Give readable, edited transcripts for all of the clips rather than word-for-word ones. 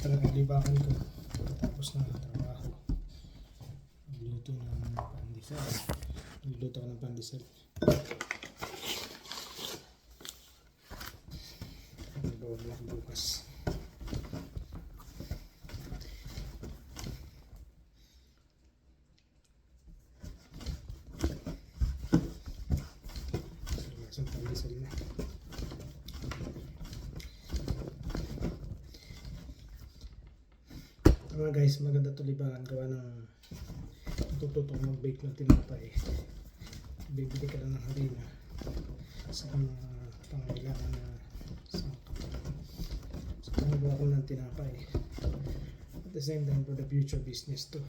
talaga libangan ko tapos na trabaho. Magluto ng pandesal. Magluto ko ng pandesal. Nagawag lang bukas. Lasang pandesal na. Mga guys, maganda to libangan gawa ng tututong mag-bake ng tinapay. Bibili ka lang ng harina sa mga pangailangan na sa pangagawa ko ng tinapay. At the same time, for the future business to.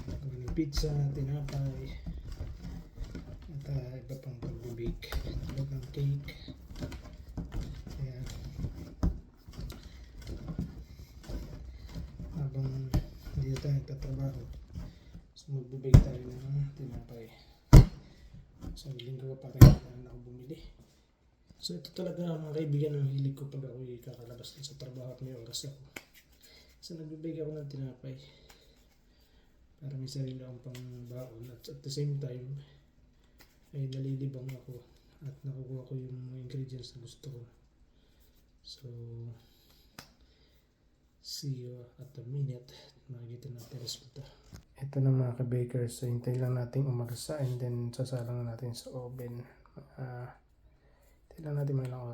Gawa ng pizza, tinapay, at iba pang pag-bake. Tulad ng cake. Ayan. Habang hindi na tayo nagtatrabaho, so magbubake tayo ng tinapay. So linggo pa rin na ako bumili. So ito talaga mga kaibigan ang hilig ko pag ako'y kakalabas din sa trabaho at may oras ako. So nagbubake ako ng tinapay para may sarili akong pang baon at the same time ay nalilibang ako at nakukuha ko yung mga ingredients na gusto ko. So see you at the minute. Makikita natin resulta. Ito na mga ka-bakers. So hintayin lang natin umarsa and then sasalang natin sa oven. Hintayin lang natin mga ilang oras.